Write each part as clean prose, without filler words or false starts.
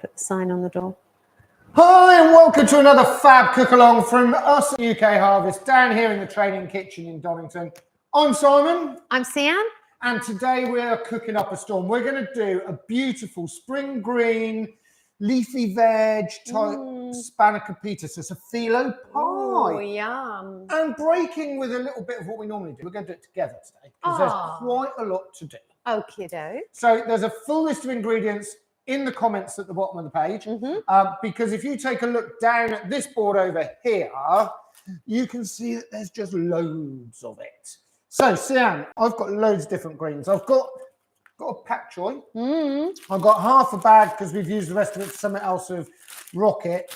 Put the sign on the door. Hi and welcome to another fab cook along from us at UK Harvest down here in the training kitchen in Donington. I'm Simon. I'm Sian. And today we are cooking up a storm. We're going to do a beautiful spring green, leafy veg type Spanakopita. So it's a Filo pie. Oh, yum. And breaking with a little bit of what we normally do. We're going to do it together today because there's quite a lot to do. Okie doke. So there's a full list of ingredients in the comments at the bottom of the page, because if you take a look down at this board over here, you can see that there's just loads of it. So, Sian, I've got loads of different greens. I've got a pak choy. I've got half a bag because we've used the rest of it for something else of rocket.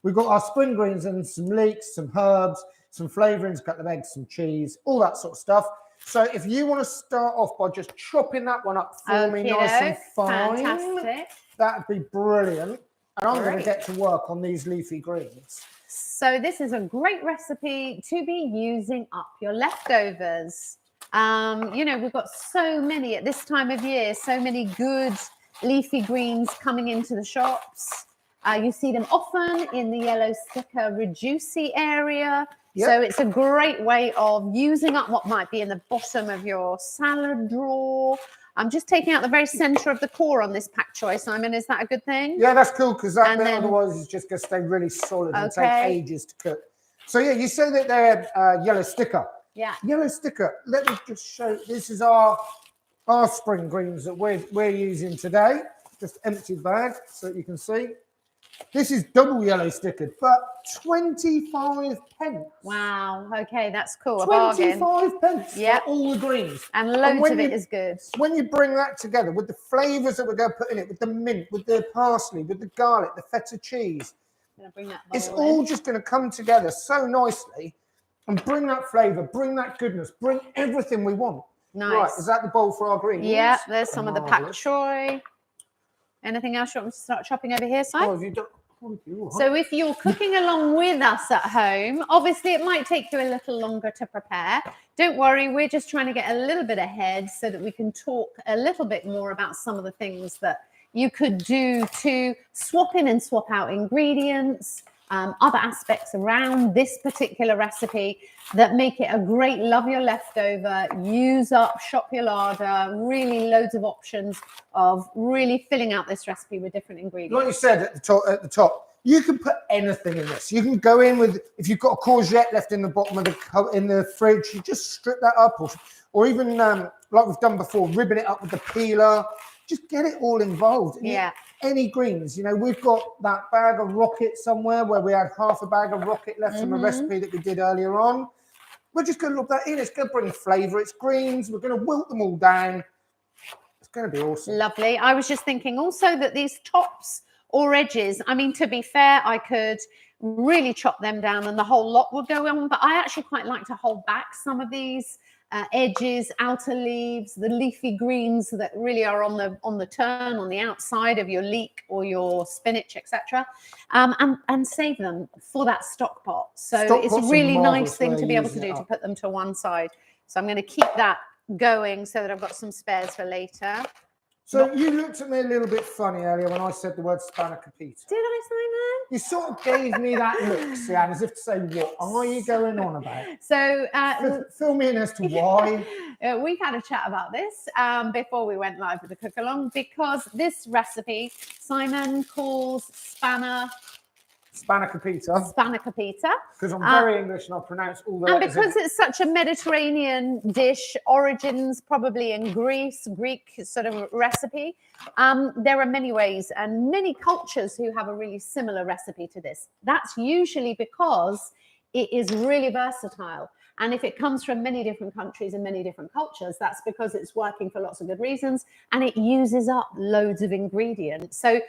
We've got our spring greens and some leeks, some herbs, some flavourings, a couple of eggs, some cheese, all that sort of stuff. So if you want to start off by just chopping that one up for me nice and fine, fantastic. That'd be brilliant. And I'm going to get to work on these leafy greens. So this is a great recipe to be using up your leftovers. You know, we've got so many at this time of year, so many good leafy greens coming into the shops. You see them often in the yellow sticker reducey area. Yep. So it's a great way of using up what might be in the bottom of your salad drawer. I'm just taking out the very center of the core on this pak choy, Simon. Is that a good thing? Yeah, that's cool because that bit otherwise is just going to stay really solid and take ages to cook. So yeah, you say that they're yellow sticker. Yeah. Yellow sticker. Let me just show. This is our spring greens that we're using today. Just empty bag so that you can see. This is double yellow stickered, but 25 pence. Wow. Okay, that's cool. 25 pence for all the greens. And loads of it is good. When you bring that together with the flavours that we're going to put in it, with the mint, with the parsley, with the garlic, the feta cheese, it's all just going to come together so nicely and bring that flavour, bring that goodness, bring everything we want. Nice. Right, is that the bowl for our greens? Yeah, there's some of the pak choy. Anything else you want me to start chopping over here, Si? Oh, have you done? So if you're cooking along with us at home, obviously it might take you a little longer to prepare. Don't worry, we're just trying to get a little bit ahead so that we can talk a little bit more about some of the things that you could do to swap in and swap out ingredients, other aspects around this particular recipe that make it a great love your leftover, use up, shop your larder, really loads of options of really filling out this recipe with different ingredients. Like you said at the top, you can put anything in this. You can go in with, if you've got a courgette left in the bottom of the fridge, you just strip that up, or even like we've done before, ribbon it up with the peeler. Just get it all involved. Yeah. Any greens, you know, we've got that bag of rocket somewhere where we had half a bag of rocket left from a recipe that we did earlier on. We're just going to look that in. It's going to bring flavour. It's greens. We're going to wilt them all down. It's going to be awesome. Lovely. I was just thinking also that these tops or edges, I mean, to be fair, I could really chop them down and the whole lot would go on, but I actually quite like to hold back some of these edges, outer leaves, the leafy greens that really are on the turn on the outside of your leek or your spinach, etc., and save them for that stock pot. So it's a really nice thing to be able to do, to put them to one side. So I'm going to keep that going so that I've got some spares for later. So you looked at me a little bit funny earlier when I said the word Spanakopita. Did I, Simon? You sort of gave me that look, Sian, as if to say, what are you going on about? So fill me in as to why. We've had a chat about this before we went live with the cook along, because this recipe Simon calls Spanakopita. Because I'm very English and I pronounce all the letters. And because it's such a Mediterranean dish, origins probably in Greece, Greek sort of recipe, there are many ways and many cultures who have a really similar recipe to this. That's usually because it is really versatile. And if it comes from many different countries and many different cultures, that's because it's working for lots of good reasons and it uses up loads of ingredients. So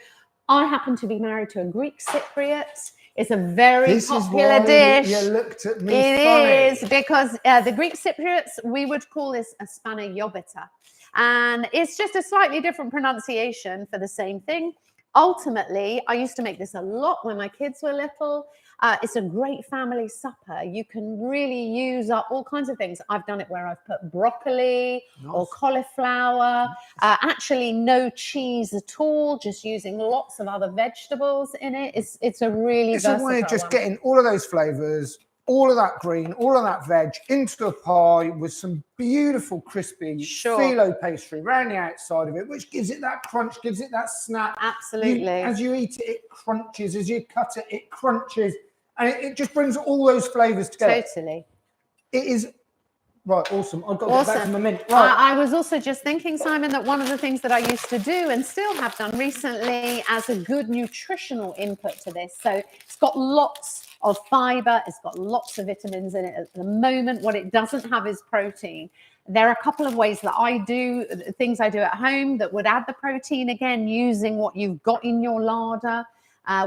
I happen to be married to a Greek Cypriot. It's a very popular dish. You looked at me funny. It is because the Greek Cypriots, we would call this a Spanakopita. And it's just a slightly different pronunciation for the same thing. ultimately, I used to make this a lot when my kids were little. It's a great family supper. You can really use up all kinds of things. I've done it where I've put broccoli or cauliflower, actually no cheese at all, just using lots of other vegetables in it. It's a really versatile a way of just one. getting all of those flavors, all of that green, all of that veg into a pie with some beautiful crispy Filo pastry around the outside of it, which gives it that crunch, gives it that snap. Absolutely. As you eat it, it crunches. As you cut it, it crunches. And it just brings all those flavors together. Totally. It is... Right, awesome. I've got to get back to my mint. Right. I was also just thinking, Simon, that one of the things that I used to do and still have done recently as a good nutritional input to this. So it's got lots of fiber. It's got lots of vitamins in it at the moment. What it doesn't have is protein. There are a couple of ways that I do, things I do at home that would add the protein, again, using what you've got in your larder.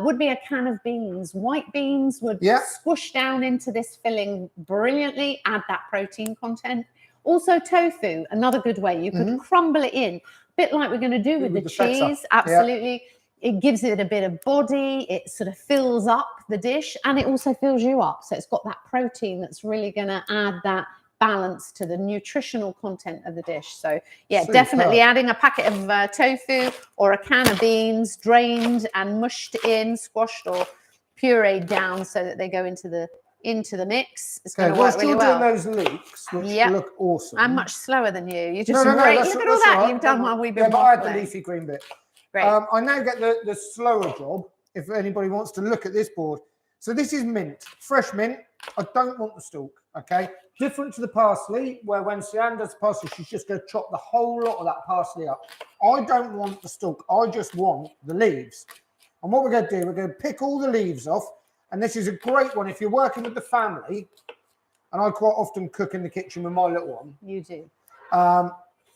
Would be a can of beans. White beans would squish down into this filling brilliantly, add that protein content. Also tofu, another good way. You could crumble it in, a bit like we're going to do with the cheese. Feta. Absolutely. It gives it a bit of body. It sort of fills up the dish, and it also fills you up. So it's got that protein that's really going to add that balance to the nutritional content of the dish. So yeah, definitely adding a packet of tofu or a can of beans, drained and mushed in, squashed or pureed down so that they go into the mix. It's going to work really well. Doing those leeks, which look awesome. I'm much slower than you. You're just great. Look at all that you've done while we've been but I had the leafy green bit. Great. I now get the slower job if anybody wants to look at this board. So this is mint, fresh mint. I don't want the stalk, okay? Different to the parsley, where when Sian does parsley, she's just going to chop the whole lot of that parsley up. I don't want the stalk. I just want the leaves. And what we're going to do, we're going to pick all the leaves off. And this is a great one if you're working with the family. And I quite often cook in the kitchen with my little one. You do.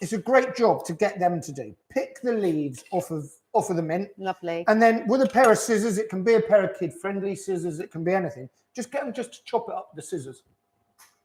It's a great job to get them to do. Pick the leaves off of the mint. Lovely. And then with a pair of scissors, it can be a pair of kid-friendly scissors. It can be anything. Just get them just to chop it up with the scissors.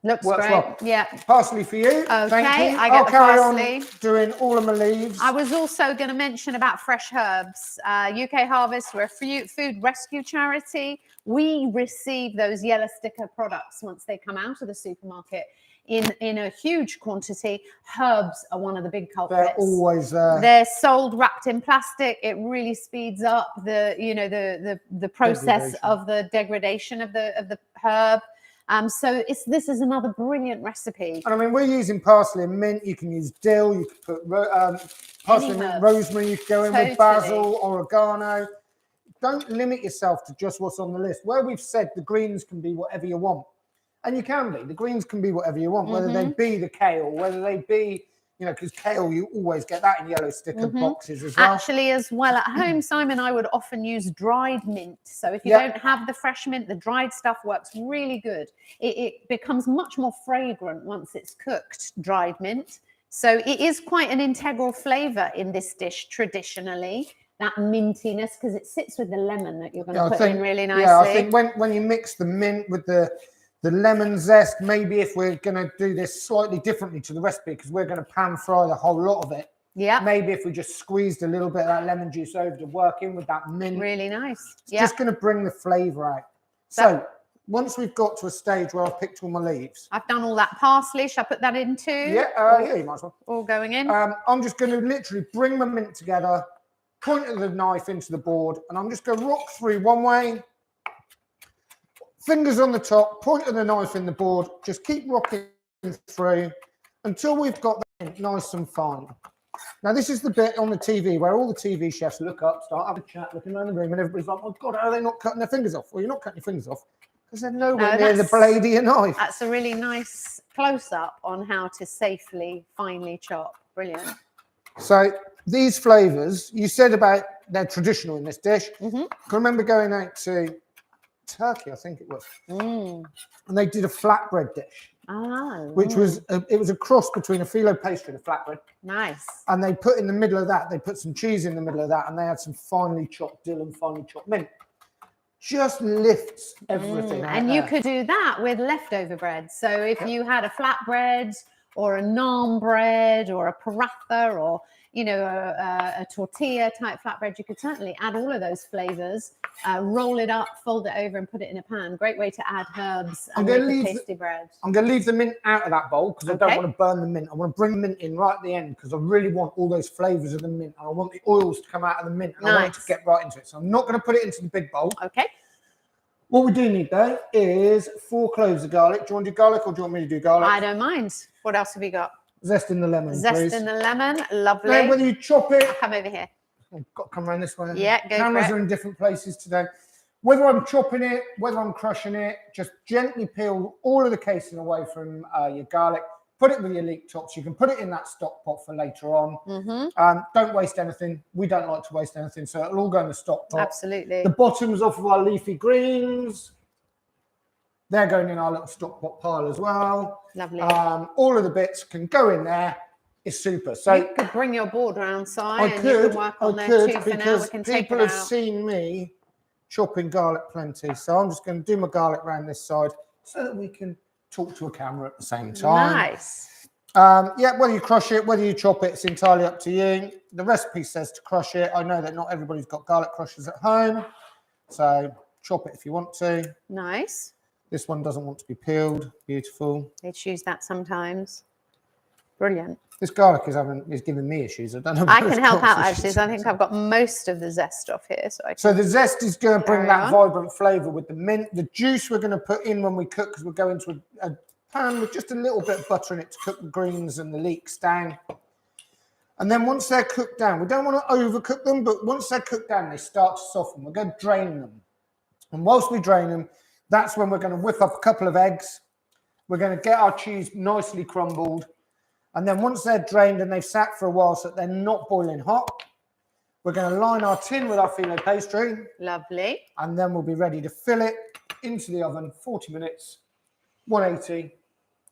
Looks Works great. well. Yeah. Parsley for you. Okay. Thank you. I get I'll the carry parsley. on doing all of my leaves. I was also going to mention about fresh herbs. UK Harvest, we're a food rescue charity. We receive those yellow sticker products once they come out of the supermarket in a huge quantity. Herbs are one of the big culprits. They're always there. They're sold wrapped in plastic. It really speeds up the process of the degradation of the herb. So this is another brilliant recipe. And I mean, we're using parsley and mint. You can use dill. You could put parsley, mint, rosemary. You could go in with basil, oregano. Don't limit yourself to just what's on the list. Where we've said the greens can be whatever you want. And you can be. The greens can be whatever you want, whether they be the kale, whether they be, because kale, you always get that in yellow sticker boxes as well. Actually, as well, at home, Simon, I would often use dried mint. So if you don't have the fresh mint, the dried stuff works really good. It becomes much more fragrant once it's cooked, dried mint. So it is quite an integral flavour in this dish traditionally, that mintiness, because it sits with the lemon that you're going to put in really nicely. Yeah, I think when you mix the mint with the lemon zest, maybe if we're going to do this slightly differently to the recipe, because we're going to pan fry the whole lot of it. Yeah. Maybe if we just squeezed a little bit of that lemon juice over to work in with that mint. Really nice. It's just going to bring the flavour out. So once we've got to a stage where I've picked all my leaves. I've done all that parsley. Shall I put that in too? Yeah, you might as well. All going in. I'm just going to literally bring my mint together, point of the knife into the board, and I'm just going to rock through one way. Fingers on the top, point of the knife in the board, just keep rocking through until we've got that nice and fine. Now, this is the bit on the TV where all the TV chefs look up, start having a chat, looking around the room, and everybody's like, oh, God, are they not cutting their fingers off? Well, you're not cutting your fingers off because they're nowhere near the blade of your knife. That's a really nice close-up on how to safely, finely chop. Brilliant. So these flavours, you said about they're traditional in this dish. I can remember going out to Turkey, I think it was, and they did a flatbread dish, which was it was a cross between a Filo pastry and a flatbread. Nice. And they put in the middle of that, they put some cheese in the middle of that, and they had some finely chopped dill and finely chopped mint. Just lifts everything. And you could do that with leftover bread. So if you had a flatbread or a naan bread or a paratha or, you know, a tortilla type flatbread, you could certainly add all of those flavors, roll it up, fold it over and put it in a pan. Great way to add herbs and make a tasty bread. I'm going to leave the mint out of that bowl because I don't want to burn the mint. I want to bring the mint in right at the end because I really want all those flavors of the mint. I want the oils to come out of the mint and I want it to get right into it. So I'm not going to put it into the big bowl. Okay. What we do need though is 4 cloves of garlic. Do you want to do garlic or do you want me to do garlic? I don't mind. What else have we got? Zest in the lemon, Zest please. in the lemon, lovely. Now, whether you chop it... Come over here. I've got to come around this way. Yeah, go Cameras for it. are in different places today. Whether I'm chopping it, whether I'm crushing it, just gently peel all of the casing away from your garlic. Put it with your leek tops. You can put it in that stock pot for later on. Don't waste anything. We don't like to waste anything, so it'll all go in the stock pot. Absolutely. The bottoms off of our leafy greens, they're going in our little stock pot pile as well. Lovely. All of the bits can go in there. It's super. So you could bring your board round, Si, and you can work on there too for now. We can take it out. People have seen me chopping garlic plenty. So I'm just going to do my garlic around this side so that we can talk to a camera at the same time. Nice. Yeah, whether you crush it, whether you chop it, it's entirely up to you. The recipe says to crush it. I know that not everybody's got garlic crushers at home. So chop it if you want to. Nice. This one doesn't want to be peeled. Beautiful. They choose that sometimes. Brilliant. This garlic is giving me issues. I don't know. I can help out actually. So I think I've got most of the zest off here. So the zest is going to bring that vibrant flavour with the mint. The juice we're going to put in when we cook because we'll go into a pan with just a little bit of butter in it to cook the greens and the leeks down. And then once they're cooked down, we don't want to overcook them, but once they're cooked down, they start to soften. We're going to drain them. And whilst we drain them, that's when we're going to whip up a couple of eggs. We're going to get our cheese nicely crumbled. And then once they're drained and they've sat for a while so that they're not boiling hot, we're going to line our tin with our Filo pastry. Lovely. And then we'll be ready to fill it into the oven, 40 minutes, 180,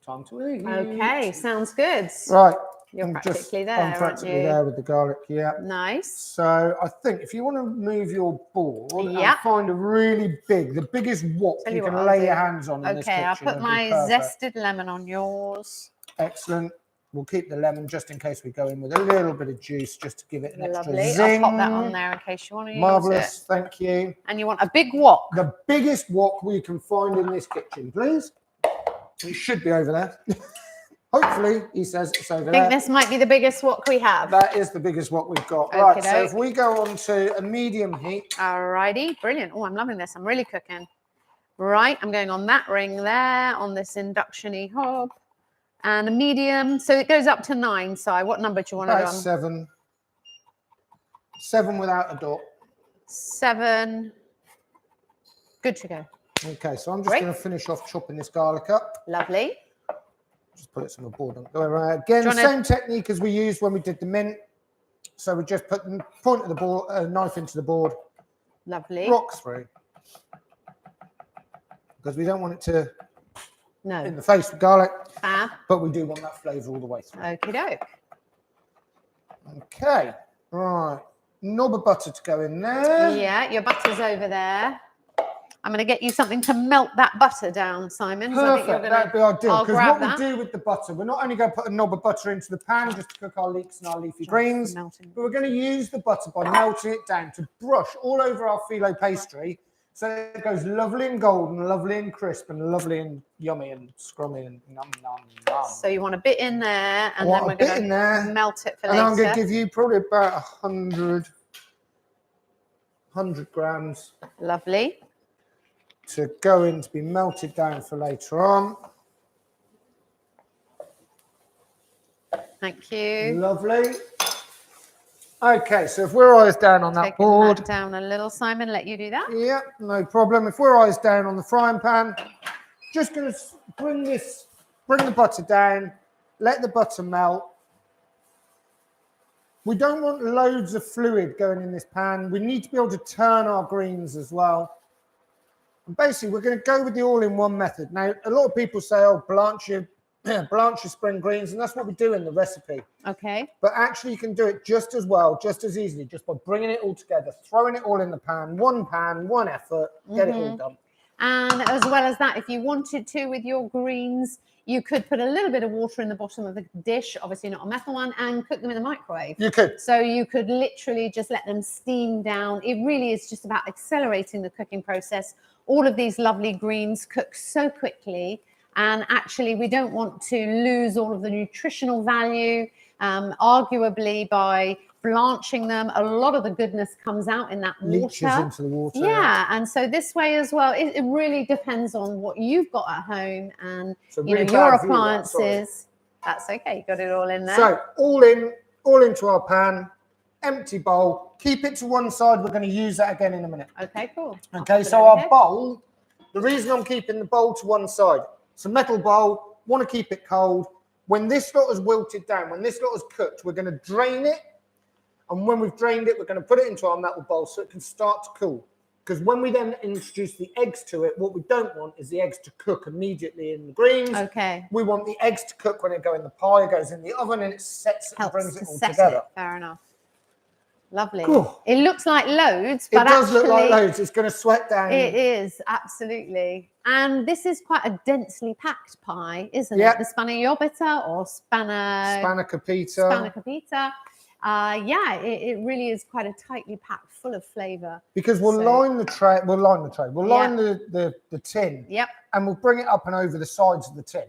time to eat. Okay, sounds good. Right. You're practically there, I'm practically there with the garlic, yeah. Nice. So I think if you want to move your board and find a really big, the biggest wok you can lay your hands on in this kitchen. Okay, I'll put my zested lemon on yours. Excellent. We'll keep the lemon just in case we go in with a little bit of juice just to give it an extra zing. I'll pop that on there in case you want to use it. Marvellous, thank you. And you want a big wok? The biggest wok we can find in this kitchen, please. It should be over there. Hopefully, he says it's over there. I think this might be the biggest wok we have. That is the biggest wok we've got. Right, so if we go on to a medium heat. Alrighty, brilliant. Oh, I'm loving this. I'm really cooking. Right, I'm going on that ring there, on this induction-y hob. And a medium, so it goes up to 9. Si, what number do you want to go on? 7. 7 without a dot. 7. Good to go. Okay, so I'm just going to finish off chopping this garlic up. Lovely. Just put it on the board. Again, the same technique as we used when we did the mint. So we just put the point of the board, knife into the board. Lovely. Rock through. Because we don't want it to in the face with garlic. Fab. But we do want that flavour all the way through. Okie doke. Okay. Right. Knob of butter to go in there. Yeah, your butter's over there. I'm going to get you something to melt that butter down, Simon. Perfect. So I think that'd be ideal. Because what we do with the butter, we're not only going to put a knob of butter into the pan just to cook our leeks and our leafy greens, but we're going to use the butter by melting it down to brush all over our Filo pastry so it goes lovely and golden, lovely and crisp, and lovely and yummy and scrummy and yum, yum, yum. So you want a bit in there, and then we're going to melt it for later. And I'm going to give you probably about 100 grams. Lovely. To go in to be melted down for later on. Thank you. Lovely. Okay, so if we're eyes down on that board. That down a little, Simon, let you do that. Yeah, no problem. If we're eyes down on the frying pan, just going to bring the butter down, let the butter melt. We don't want loads of fluid going in this pan. We need to be able to turn our greens as well. And basically, we're going to go with the all-in-one method. Now, a lot of people say, oh, blanch your spring greens, and that's what we do in the recipe. Okay. But actually, you can do it just as well, just as easily, just by bringing it all together, throwing it all in the pan, one effort, get it all done. And as well as that, if you wanted to with your greens, you could put a little bit of water in the bottom of the dish, obviously not a metal one, and cook them in the microwave. You could. So you could literally just let them steam down. It really is just about accelerating the cooking process. All of these lovely greens cook so quickly. And actually, we don't want to lose all of the nutritional value. Arguably, by blanching them, a lot of the goodness comes out in that water. Leaches into the water. Yeah, and so this way as well, it really depends on what you've got at home and So you know, really your bad view, appliances. That's okay, you got it all in there. So all into our pan, empty bowl. Keep it to one side. We're going to use that again in a minute. Okay, cool. Okay, so our bowl, the reason I'm keeping the bowl to one side, it's a metal bowl, want to keep it cold. When this lot has wilted down, when this lot is cooked, we're going to drain it. And when we've drained it, we're going to put it into our metal bowl so it can start to cool. Because when we then introduce the eggs to it, what we don't want is the eggs to cook immediately in the greens. Okay. We want the eggs to cook when it goes in the pie, it goes in the oven, and it sets it and brings it all together. Fair enough. Lovely. Cool. It looks like loads, but it does look like loads. It's going to sweat down. It is, absolutely. And this is quite a densely packed pie, isn't Yep. it? The Spanakopita or Spanakopita. Spanakopita. Yeah, it really is quite a tightly packed, full of flavour. Because we'll line the tray. We'll line the tin. Yep. And we'll bring it up and over the sides of the tin.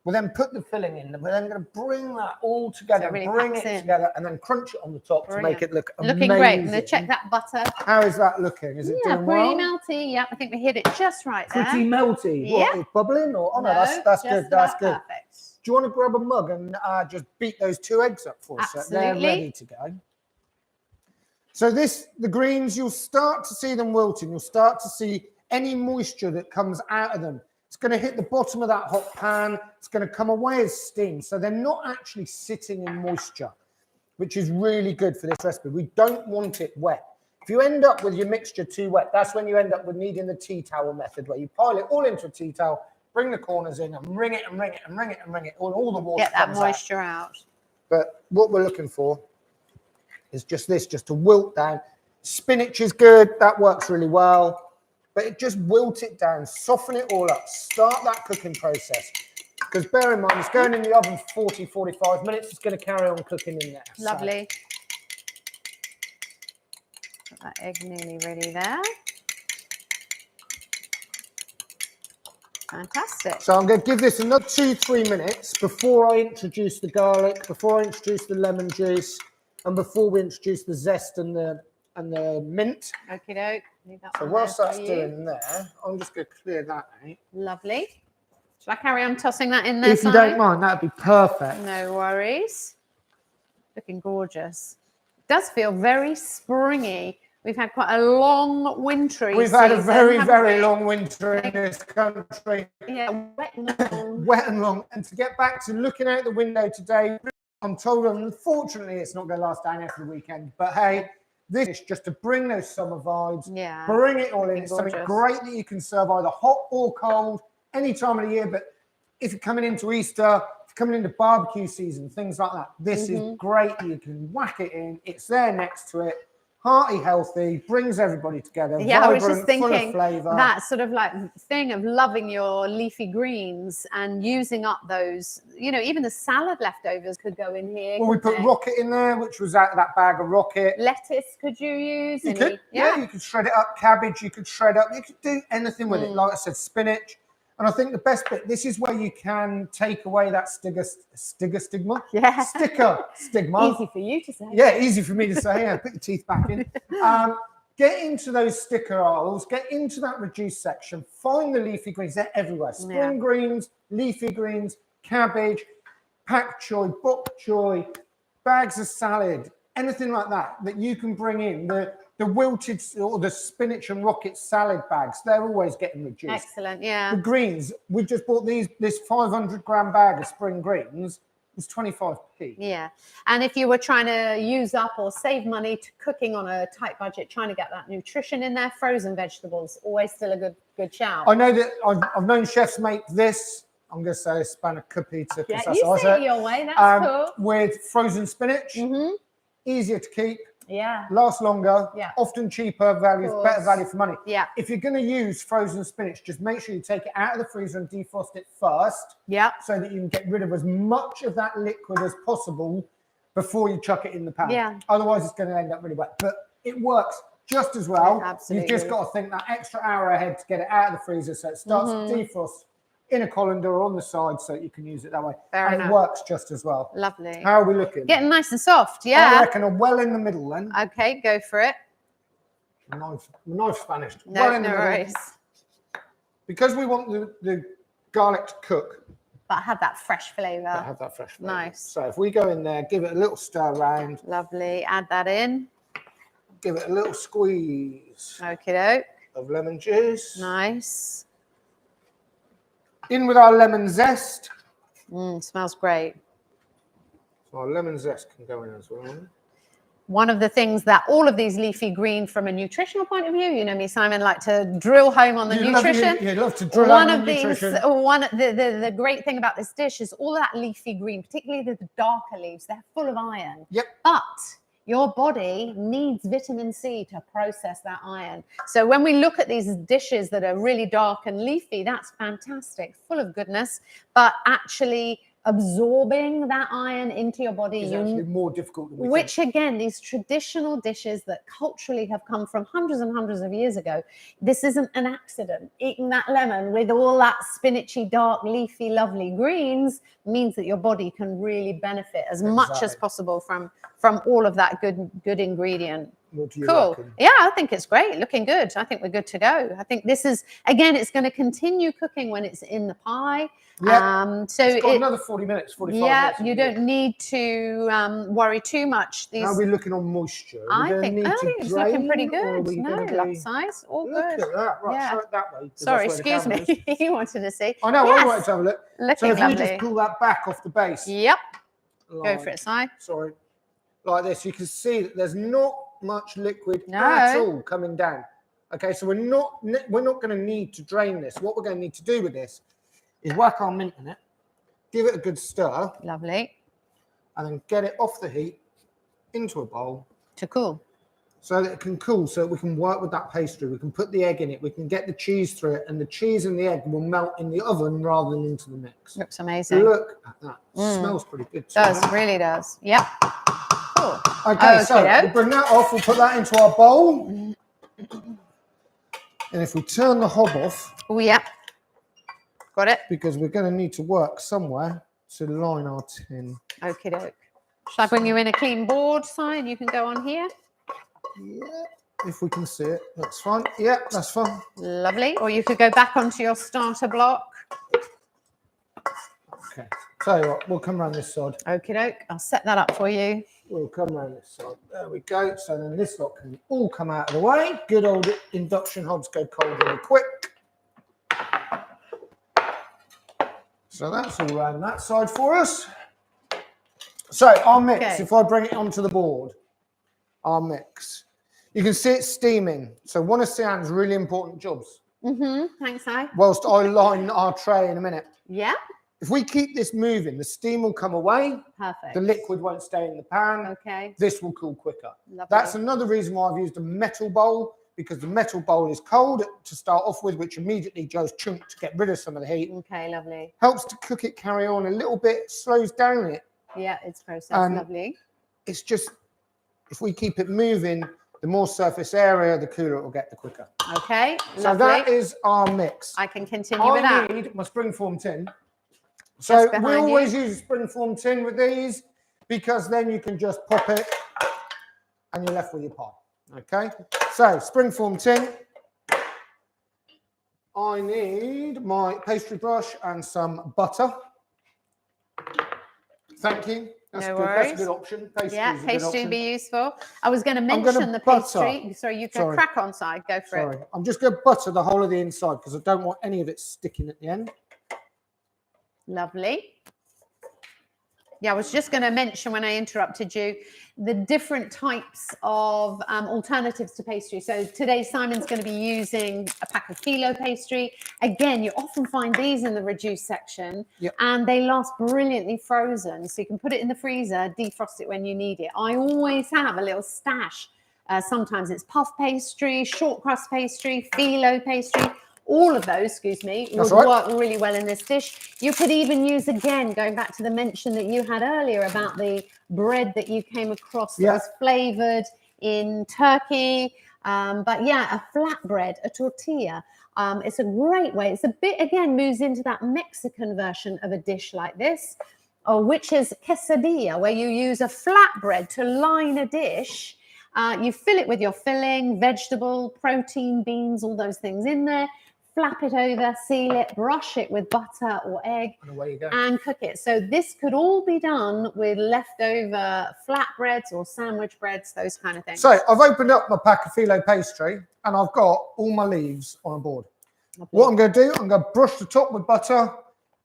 We'll then put the filling in, and we're then going to bring that all together, So it really bring packs it in. together, and then crunch it on the top to make it look amazing. Looking great. I'm going to check that butter. How is that looking? Is it doing pretty well? melty. Yep, I think we hit it just right there. Pretty melty. Yeah. What, it's bubbling? Or oh no, that's just good. That's good. Perfect. Do you want to grab a mug and just beat those 2 eggs up for us? So they're Absolutely. ready to go. So the greens, you'll start to see them wilting. You'll start to see any moisture that comes out of them. It's going to hit the bottom of that hot pan. It's going to come away as steam. So they're not actually sitting in moisture, which is really good for this recipe. We don't want it wet. If you end up with your mixture too wet, that's when you end up with needing the tea towel method, where you pile it all into a tea towel, bring the corners in and wring it and wring it and wring it and wring it. All the water Get that comes moisture out. But what we're looking for is just this, just to wilt down. Spinach is good. That works really well. But it just wilt it down, soften it all up, start that cooking process. Because bear in mind, it's going in the oven for 40, 45 minutes. It's going to carry on cooking in there. Lovely. Got that egg nearly ready there. Fantastic. So I'm going to give this another 2-3 minutes before I introduce the garlic, before I introduce the lemon juice, and before we introduce the zest and the mint. Okie doke. So whilst that's doing there, I'm just going to clear that out. Lovely. Shall I carry on tossing that in there? If you don't mind, that'd be perfect. No worries. Looking gorgeous. It does feel very springy. We've had quite a long wintry We've had a very long winter in this country. Yeah, wet and long. Wet and long. And to get back to looking out the window today, I'm told, unfortunately, it's not going to last down after the weekend. But hey, this is just to bring those summer vibes. Yeah. Bring it all in. It's something great that you can serve either hot or cold, any time of the year. But if you're coming into Easter, if you're coming into barbecue season, things like that, this is great. You can whack it in. It's there next to it. Hearty, healthy, brings everybody together. Yeah, vibrant, I was just thinking full of flavour. that sort of like thing of loving your leafy greens and using up those, you know, even the salad leftovers could go in here. Well, we put rocket in there, which was out of that bag of rocket. Lettuce could you use? You could, yeah, you could shred it up. Cabbage, you could shred up. You could do anything with it. Like I said, spinach. And I think the best bit, this is where you can take away that stigma. Yeah. Stigma. Easy for you to say. Yeah, easy for me to say. Yeah, put your teeth back in. Get into those sticker aisles. Get into that reduced section. Find the leafy greens. They're everywhere. Spring greens, leafy greens, cabbage, pak choy, bok choy, bags of salad, anything like that you can bring in. The wilted or the spinach and rocket salad bags, they're always getting reduced. Excellent, yeah. The greens, we've just bought this 500-gram bag of spring greens. It's 25p. Yeah, and if you were trying to use up or save money to cooking on a tight budget, trying to get that nutrition in there, frozen vegetables, always still a good shout. I know that I've known chefs make this. I'm going to say Spanakopita. Yeah, you say it your way, that's cool. With frozen spinach, easier to keep. Yeah. Last longer. Yeah. Often cheaper, better value for money. Yeah. If you're going to use frozen spinach, just make sure you take it out of the freezer and defrost it first. Yeah. So that you can get rid of as much of that liquid as possible before you chuck it in the pan. Yeah. Otherwise, it's going to end up really wet. But it works just as well. Yeah, absolutely. You've just got to think that extra hour ahead to get it out of the freezer so it starts to defrost in a colander or on the side so you can use it that way. Fair enough. It works just as well. Lovely. How are we looking? Getting nice and soft, yeah. I reckon well in the middle then. Okay, go for it. Knife's vanished. No, Well in the no middle. worries. Because we want the garlic to cook. But have that fresh flavour. Have that fresh flavour. Nice. So if we go in there, give it a little stir around. Lovely. Add that in. Give it a little squeeze Okie doke. of lemon juice. Nice. In with our lemon zest. Smells great. So our lemon zest can go in as well. One of the things that all of these leafy green, from a nutritional point of view, you know me, Simon, like to drill home on the nutrition. You love to drill home on the nutrition. The great thing about this dish is all that leafy green, particularly the darker leaves, they're full of iron. Yep. But your body needs vitamin C to process that iron. So when we look at these dishes that are really dark and leafy, that's fantastic, full of goodness, but actually absorbing that iron into your body is actually more difficult than we which think. Again, these traditional dishes that culturally have come from hundreds and hundreds of years ago, this isn't an accident. Eating that lemon with all that spinachy, dark, leafy, lovely greens means that your body can really benefit as much as possible from all of that good ingredient. What do you Cool. reckon? Yeah, I think it's great. Looking good. I think we're good to go. I think this is, again, it's going to continue cooking when it's in the pie. Yeah. So it's got another 40 minutes, 45 minutes. Yeah, you don't need to worry too much. How are we looking on moisture? I think it's looking pretty good. No, love size, all Look good. at that. Right, Yeah. show it that way. Sorry, excuse me. You wanted to see. I know, I wanted to have a look. Looking So if lovely. we just pull that back off the base. Yep. Like, Go for it, Si. Sorry. Like this, you can see that there's not much liquid No. at all coming down. Okay, so we're not going to need to drain this. What we're going to need to do with this is whack our mint in it, give it a good stir, Lovely. and then get it off the heat into a bowl To cool. so that it can cool, so that we can work with that pastry. We can put the egg in it, we can get the cheese through it, and the cheese and the egg will melt in the oven rather than into the mix. Looks amazing. Look at that. Smells pretty good too. Does, really does. Yep. Cool. Okay, so we'll bring that off, we'll put that into our bowl. And if we turn the hob off, Oh, yep. Got it. because we're going to need to work somewhere to line our tin. Okie doke. Shall I bring you in a clean board, Si, and you can go on here? Yeah, if we can see it, that's fine. Yeah, that's fine. Lovely. Or you could go back onto your starter block. Okay, tell you what, we'll come around this side. Okie doke. I'll set that up for you. We'll come around this side. There we go. So then this lot can all come out of the way. Good old induction hobs go cold really quick. So that's all around that side for us. So our mix, Okay. if I bring it onto the board, our mix. You can see it steaming. So one of Sian's really important jobs. Thanks, Si. Whilst I line our tray in a minute. Yeah. If we keep this moving, the steam will come away. Perfect. The liquid won't stay in the pan. Okay. This will cool quicker. Lovely. That's another reason why I've used a metal bowl, because the metal bowl is cold to start off with, which immediately goes chunk to get rid of some of the heat. Okay, lovely. Helps to cook it, carry on a little bit, slows down it. Yeah, it's processed. Lovely. It's just, if we keep it moving, the more surface area, the cooler it will get, the quicker. Okay, So lovely. that is our mix. I can continue with I that. need my springform tin. So we behind always use a springform tin with these, because then you can just pop it and you're left with your pie. Okay, so springform tin. I need my pastry brush and some butter. Thank you. That's No good. worries. That's a good option. Pastry Yeah, is a good pastry option. would be useful. I was going to gonna mention the butter. pastry. Sorry, you can crack on, side. Go for Sorry, it. I'm just going to butter the whole of the inside because I don't want any of it sticking at the end. Lovely. Yeah, I was just going to mention when I interrupted you, the different types of alternatives to pastry. So today Simon's going to be using a pack of Filo pastry. Again, you often find these in the reduced section, and they last brilliantly frozen. So you can put it in the freezer, defrost it when you need it. I always have a little stash. Sometimes it's puff pastry, short crust pastry, Filo pastry. All of those, excuse me, would work really well in this dish. You could even use, again, going back to the mention that you had earlier about the bread that you came across that was flavored in Turkey. But yeah, a flatbread, a tortilla. It's a great way. It's a bit, again, moves into that Mexican version of a dish like this, which is quesadilla, where you use a flatbread to line a dish. You fill it with your filling, vegetable, protein, beans, all those things in there. Flap it over, seal it, brush it with butter or egg, and away you go, and cook it. So this could all be done with leftover flatbreads or sandwich breads, those kind of things. So I've opened up my pack of Filo pastry, and I've got all my leaves on a board. What I'm going to do, I'm going to brush the top with butter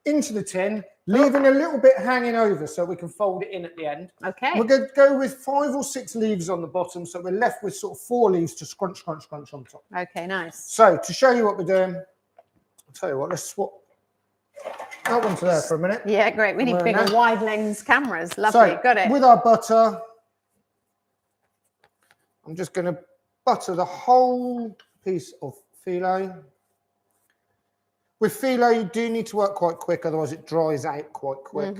into the tin, leaving a little bit hanging over so we can fold it in at the end. Okay. We're going to go with 5 or 6 leaves on the bottom, so we're left with sort of 4 leaves to scrunch on top. Okay, nice. So to show you what we're doing, I'll tell you what, let's swap that one to there for a minute. Yeah, great. We need bigger wide lens cameras. Lovely, so, got it. With our butter, I'm just going to butter the whole piece of Filo. With Filo, you do need to work quite quick, otherwise it dries out quite quick.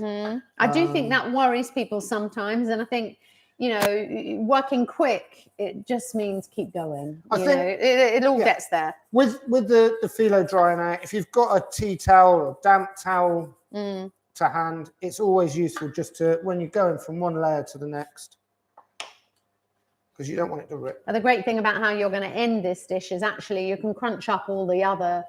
I do think that worries people sometimes, and I think, you know, working quick, it just means keep going. I think it all gets there. With the Filo drying out, if you've got a tea towel or damp towel to hand, it's always useful just to, when you're going from one layer to the next, because you don't want it to rip. But the great thing about how you're going to end this dish is actually you can crunch up all the other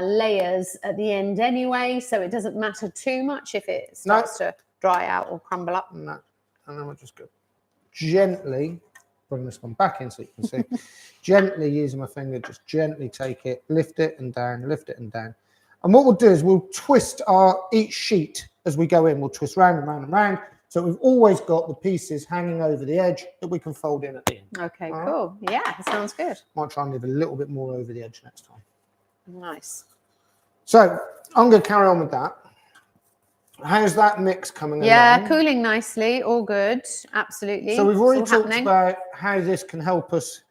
layers at the end anyway, so it doesn't matter too much if it starts to dry out or crumble up. No, and then we'll just go gently bring this one back in so you can see. Gently using my finger, just gently take it, lift it and down, lift it and down. And what we'll do is we'll twist each sheet as we go in. We'll twist round and round and round, so we've always got the pieces hanging over the edge that we can fold in at the end. Okay, cool. Yeah, sounds good. Might try and leave a little bit more over the edge next time. Nice. So I'm going to carry on with that. How's that mix coming along? Yeah, cooling nicely. All good. Absolutely. So we've already talked about how this can help us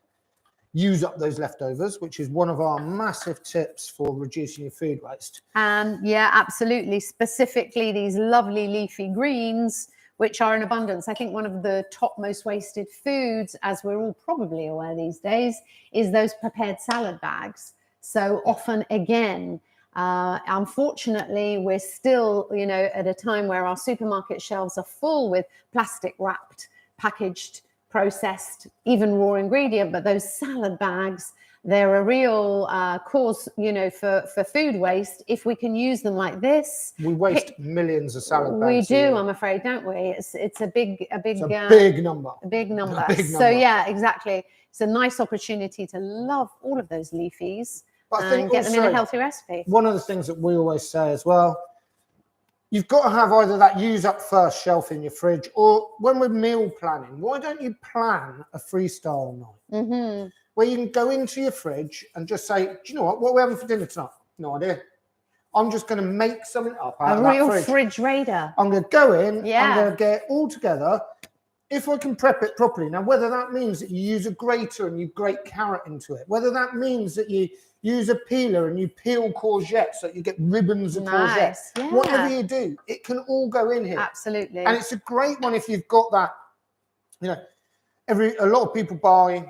use up those leftovers, which is one of our massive tips for reducing your food waste. Yeah, absolutely. Specifically, these lovely leafy greens, which are in abundance. I think one of the top most wasted foods, as we're all probably aware these days, is those prepared salad bags. So often, again, unfortunately, we're still, you know, at a time where our supermarket shelves are full with plastic wrapped, packaged, processed, even raw ingredient. But those salad bags, they're a real cause, you know, for food waste. If we can use them like this, we waste millions of salad bags. We do, I'm afraid, don't we? It's a big number. A big number. So yeah, exactly. It's a nice opportunity to love all of those leafies. But I think get them in a healthy recipe. One of the things that we always say as well, you've got to have either that use up first shelf in your fridge, or when we're meal planning, why don't you plan a freestyle night where you can go into your fridge and just say, do you know what are we having for dinner tonight? No idea. I'm just going to make something up out of that fridge. A real fridge raider. I'm going to go in, I'm going to get it all together. If I can prep it properly, now whether that means that you use a grater and you grate carrot into it, whether that means that you use a peeler and you peel courgettes so that you get ribbons of courgettes, whatever you do, it can all go in here. Absolutely. And it's a great one if you've got that, you know, a lot of people buy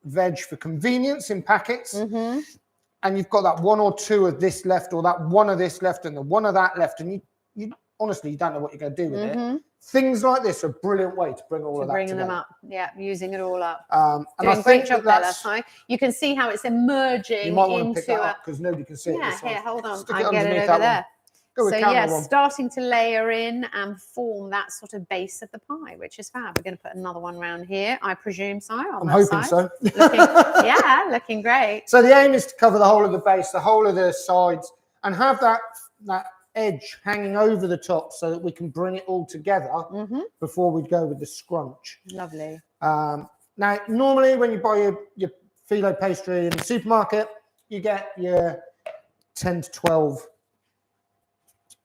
veg for convenience in packets, and you've got that 1 or 2 of this left, or that 1 of this left and the 1 of that left, and you honestly, you don't know what you're going to do with it. Things like this are a brilliant way to bring all of that together. Bringing them up, using it all up. And doing I great job there last time. You can see how it's emerging. You might want to pick that up because nobody can see it. Yeah, here, hold on. Stick I get it over there. So yes, starting to layer in and form that sort of base of the pie, which is fab. We're going to put another one around here, I presume so. I'm hoping so. Looking great. So the aim is to cover the whole of the base, the whole of the sides, and have that edge hanging over the top so that we can bring it all together before we go with the scrunch. Lovely. Now, normally when you buy your Filo pastry in the supermarket, you get your 10 to 12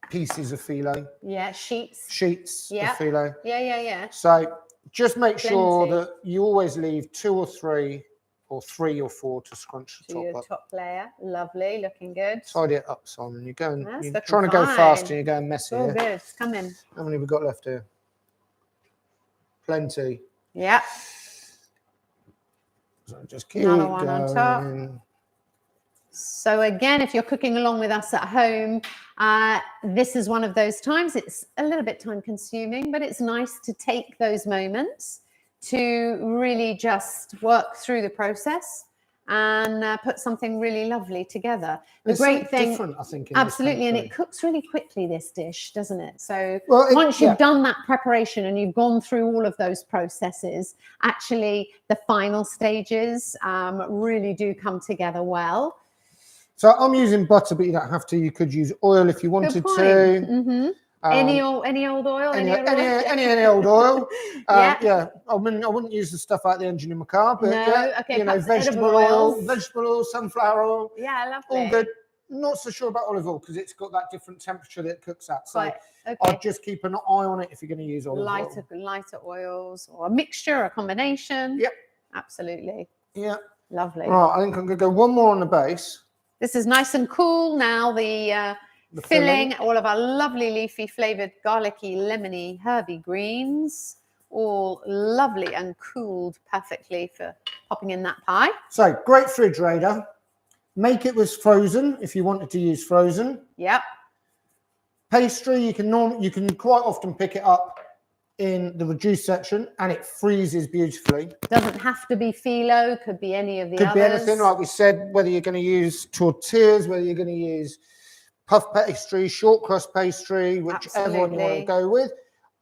pieces of Filo. Yeah, sheets Of Filo. Yeah. So just make sure Plenty. that you always leave 2 or 3 or 3 or 4 to scrunch the To your top up. top layer. Lovely, looking good. Tidy it up, Simon. You're That's trying to go fine. fast and you're going messy. Oh, Yeah? good. It's coming. How many have we got left here? Plenty. Yeah. So just keep Another one going. on top. So again, if you're cooking along with us at home, this is one of those times. It's a little bit time consuming, but it's nice to take those moments to really just work through the process and put something really lovely together. The great thing, different, I think, in absolutely, and this it cooks really quickly, this dish, doesn't it? So Well, once you've done that preparation and you've gone through all of those processes, actually the final stages really do come together well. So I'm using butter, but you don't have to. You could use oil if you wanted to. Mm-hmm. Any old oil? Any old oil. Yeah. I wouldn't use the stuff out the engine in my car, but No, okay, you know, perhaps vegetable oil, sunflower oil. Yeah, lovely. All good. Not so sure about olive oil because it's got that different temperature that it cooks at. So Right, okay. I'd just keep an eye on it if you're going to use olive oil. Lighter oils or a mixture, a combination. Yep. Absolutely. Yeah. Lovely. Right, I think I'm going to go one more on the base. This is nice and cool now. The filling, all of our lovely leafy flavoured garlicky, lemony, herby greens, all lovely and cooled perfectly for popping in that pie. So great refrigerator. Make it with frozen if you wanted to use frozen. Yep. Pastry, you can quite often pick it up in the reduced section and it freezes beautifully. Doesn't have to be Filo, could be any of the others. Could be anything, like we said, whether you're going to use tortillas, whether you're going to use puff pastry, short crust pastry, whichever one you want to go with.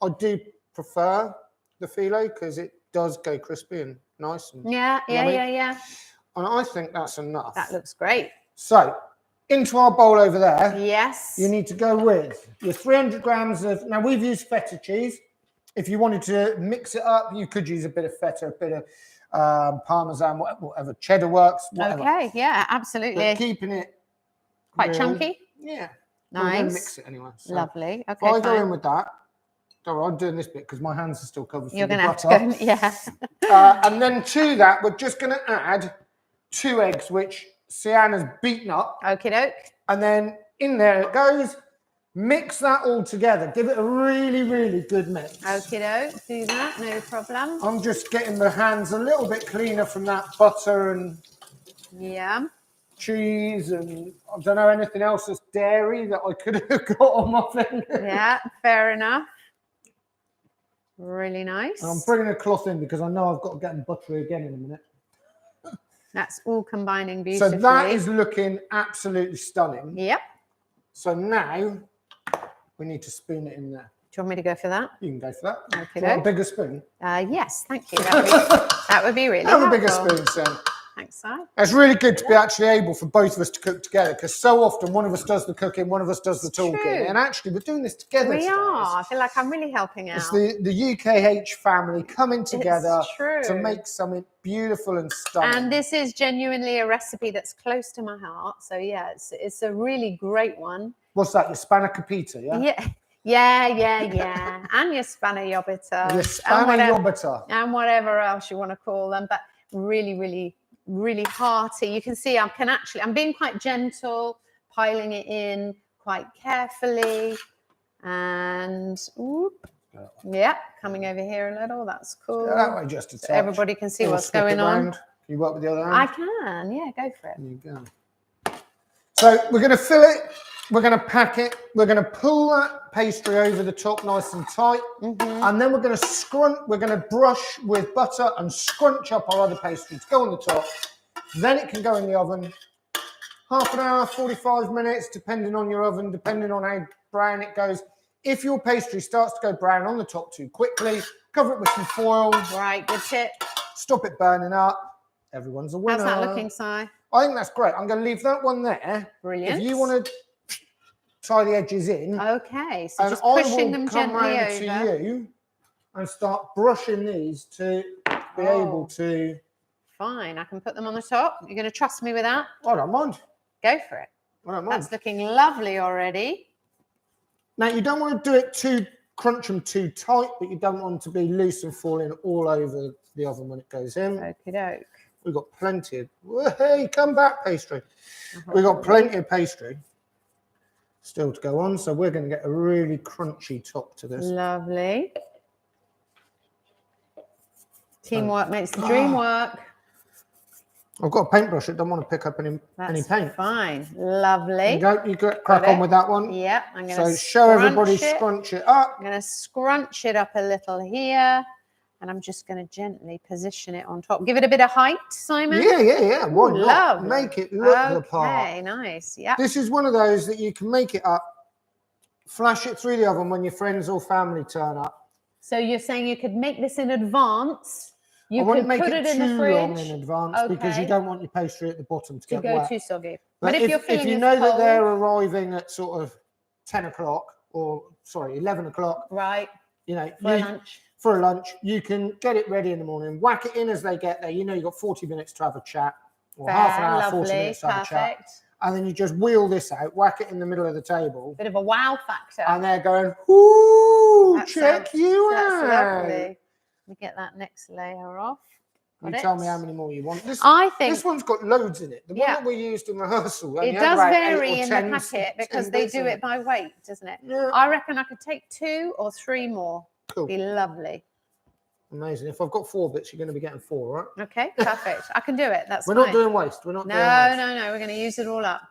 I do prefer the Filo because it does go crispy and nice. And yeah. And I think that's enough. That looks great. So into our bowl over there. Yes. You need to go with your 300 grams of, now we've used feta cheese. If you wanted to mix it up, you could use a bit of feta, a bit of Parmesan, whatever, cheddar works, whatever. Okay, yeah, absolutely. But keeping it quite chunky. Yeah. Nice. We're going to mix it anyway. So lovely. Okay, if I go in with that. Don't worry, I'm doing this bit because my hands are still covered. You're going to have to go, yeah. And then to that, we're just going to add 2 eggs, which Sienna's beaten up. Okie doke. And then in there it goes. Mix that all together. Give it a really, really good mix. Okie doke. Do that, no problem. I'm just getting the hands a little bit cleaner from that butter and cheese and I don't know, anything else that's dairy that I could have got on my finger. Yeah, fair enough. Really nice. And I'm bringing a cloth in because I know I've got to get them buttery again in a minute. That's all combining beautifully. So that is looking absolutely stunning. Yep. So now we need to spoon it in there. Do you want me to go for that? You can go for that. Okay. Do you want a bigger spoon? Yes, thank you. That would be really Have helpful. a bigger spoon, Sam. Thanks, Si. It's really good to be actually able for both of us to cook together because so often one of us does the cooking, one of us does the talking. True. And actually we're doing this together We today. are. I feel like I'm really helping out. It's the UKH family coming together true. to make something beautiful and stunning. And this is genuinely a recipe that's close to my heart. So yeah, it's a really great one. What's that? Your Spanakopita, yeah? Yeah. And your Spanakopita. Your Spanakopita. And whatever else you want to call them. But really, really, really hearty. You can see I'm being quite gentle, piling it in quite carefully. And coming over here a little. That's cool. Yeah, that way just a touch. So everybody can see what's going on. Can you work with the other hand? I can, yeah, go for it. There you go. So we're going to fill it. We're going to pack it. We're going to pull that pastry over the top nice and tight. And then we're going to brush with butter and scrunch up our other pastry to go on the top. Then it can go in the oven. Half an hour, 45 minutes, depending on your oven, depending on how brown it goes. If your pastry starts to go brown on the top too quickly, cover it with some foil. Right, good tip. Stop it burning up. Everyone's a winner. How's that looking, Si? I think that's great. I'm going to leave that one there. Brilliant. If you want to tie the edges in. Okay, so And just I pushing will them come gently round over. to you and start brushing these to be able to. Fine, I can put them on the top. You're going to trust me with that? I don't mind. Go for it. I don't mind. That's looking lovely already. Now, you don't want to do it crunch them too tight, but you don't want them to be loose and falling all over the oven when it goes in. Okie doke. We've got plenty of, hey, come back, pastry. We've got plenty of pastry still to go on, so we're going to get a really crunchy top to this. Lovely. Teamwork makes the dream work. I've got a paintbrush. It don't want to pick up any paint. Fine. Lovely. You go crack on with that one. Yeah, I'm going to show everybody, scrunch it up. I'm going to scrunch it up a little here, and I'm just going to gently position it on top. Give it a bit of height, Simon. Yeah. Why not? Lovely. Make it look the part. Okay, nice. Yeah. This is one of those that you can make it up, flash it through the oven when your friends or family turn up. So you're saying you could make this in advance? You could make put it in the fridge long in advance because you don't want your pastry at the bottom to get go wet. too soggy. But if you're feeling if you know that they're arriving at sort of 10 o'clock or 11 o'clock, right? For a lunch, you can get it ready in the morning, whack it in as they get there. You know, you've got 40 minutes to have a chat, or half an hour, 40 minutes to have a chat. And then you just wheel this out, whack it in the middle of the table. Bit of a wow factor. And they're going, ooh, check you out. That's lovely. We get that next layer off. Tell me how many more you want. This one's got loads in it. The one that we used in rehearsal. It does vary in the packet because they do it by weight, doesn't it? Yeah. I reckon I could take 2 or 3 more. Cool. Be lovely. Amazing. If I've got 4 bits, you're going to be getting 4, right? Okay, perfect. I can do it. That's We're fine. not doing waste. We're not doing waste. No. We're going to use it all up.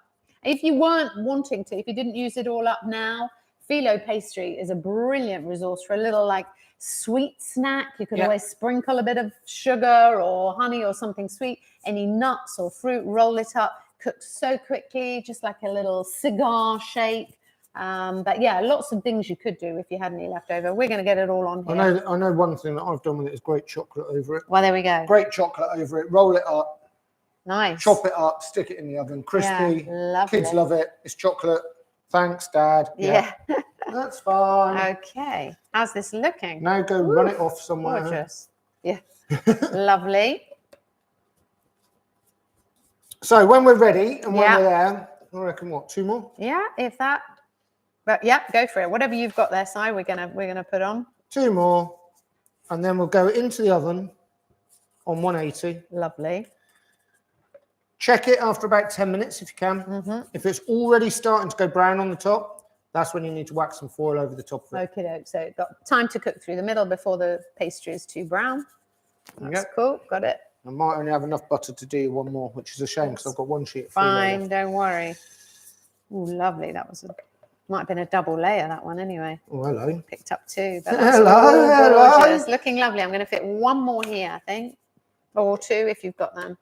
If you weren't wanting to, if you didn't use it all up now, Filo pastry is a brilliant resource for a little sweet snack. You could always sprinkle a bit of sugar or honey or something sweet, any nuts or fruit, roll it up, cook so quickly, just like a little cigar shape. But yeah, lots of things you could do if you had any left over. We're going to get it all on here. I know one thing that I've done with it is grate chocolate over it. Well, there we go. Grate chocolate over it, roll it up. Nice. Chop it up, stick it in the oven, crispy. Yeah, kids love it. It's chocolate. Thanks, Dad. Yeah. That's fine. Okay. How's this looking? Now go run it off somewhere. Gorgeous. Yeah. Lovely. So when we're ready and when we're there, I reckon 2 more? Yeah, if that. But yeah, go for it. Whatever you've got there, Si, we're gonna put on. 2 more, and then we'll go into the oven on 180. Lovely. Check it after about 10 minutes if you can. If it's already starting to go brown on the top, that's when you need to whack some foil over the top of it. Okay, so it's got time to cook through the middle before the pastry is too brown. That's cool. Got it. I might only have enough butter to do 1 more, which is a shame because I've got 1 sheet of Fine, don't worry. Oh, lovely. That was might have been a double layer, that one anyway. Oh, hello. Picked up 2. But that's gorgeous. Looking lovely. I'm going to fit 1 more here, I think. Or 2 if you've got them.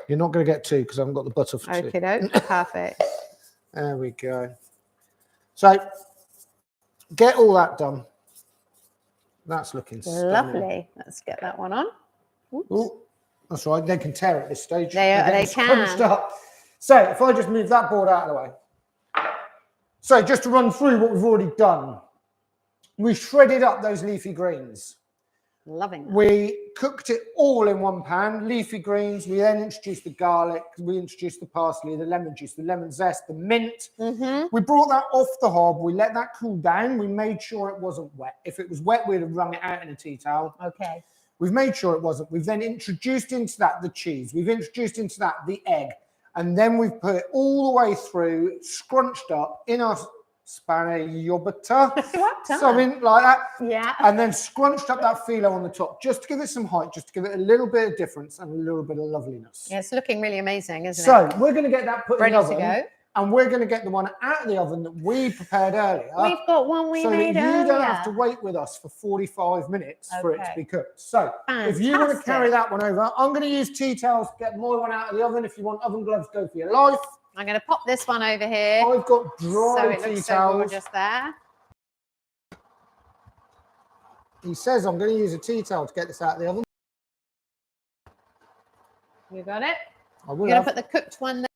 You're not going to get 2 because I haven't got the butter for 2. Okay, perfect. There we go. So get all that done. That's looking stunning. Lovely. Let's get that one on. Ooh, that's right. They can tear at this stage. They can. So if I just move that board out of the way. So just to run through what we've already done. We shredded up those leafy greens. Loving that. We cooked it all in 1 pan, leafy greens. We then introduced the garlic. We introduced the parsley, the lemon juice, the lemon zest, the mint. We brought that off the hob. We let that cool down. We made sure it wasn't wet. If it was wet, we'd have wrung it out in a tea towel. Okay. We've made sure it wasn't. We've then introduced into that the cheese. We've introduced into that the egg. And then we've put it all the way through, scrunched up in our Spanakopita, something like that. Yeah. And then scrunched up that Filo on the top, just to give it some height, just to give it a little bit of difference and a little bit of loveliness. Yeah, it's looking really amazing, isn't it? So we're going to get that put in the oven. Ready to go. And we're going to get the one out of the oven that we prepared earlier. We've got one we made earlier. So that you don't have to wait with us for 45 minutes for it to be cooked. So if you want to carry that one over, I'm going to use tea towels to get my one out of the oven. If you want oven gloves, go for your life. I'm going to pop this one over here. I've got dry tea towels. So gorgeous there. He says I'm going to use a tea towel to get this out of the oven. You got it? I will. You're going to put the cooked one there.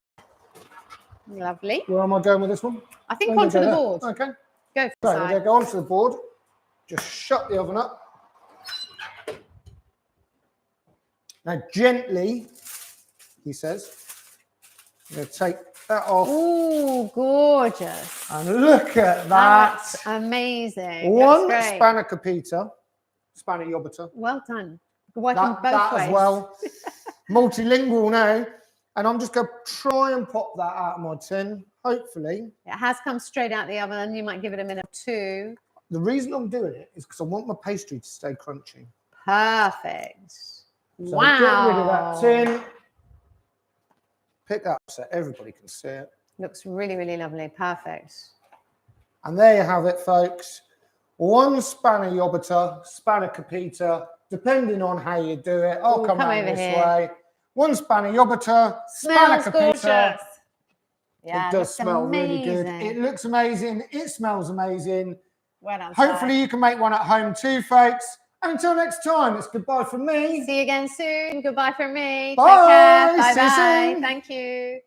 Lovely. Where am I going with this one? I think I'm gonna onto go the there. board. Okay. Go for So the we're side. going to go onto the board. Just shut the oven up. Now gently, he says, I'm going to take that off. Ooh, gorgeous. And look at that. That's amazing. One That's great. Spanakopita, Spanakopita. Well done. Working both That ways. as well. Multilingual now. And I'm just going to try and pop that out of my tin, hopefully. It has come straight out the oven. You might give it a minute or two. The reason I'm doing it is because I want my pastry to stay crunchy. Perfect. So Wow. get rid of that tin. Pick that up so everybody can see it. Looks really, really lovely. Perfect. And there you have it, folks. One Spanakopita, depending on how you do it. I'll come around this way. One Spanakopita, Smells gorgeous. Yeah, it does smell really good. It looks amazing. It smells amazing. Well done, Hopefully you can make one at home too, folks. And until next time, it's goodbye from me. See you again soon. Goodbye from me. Bye. Take care. See you Bye-bye. soon. Thank you.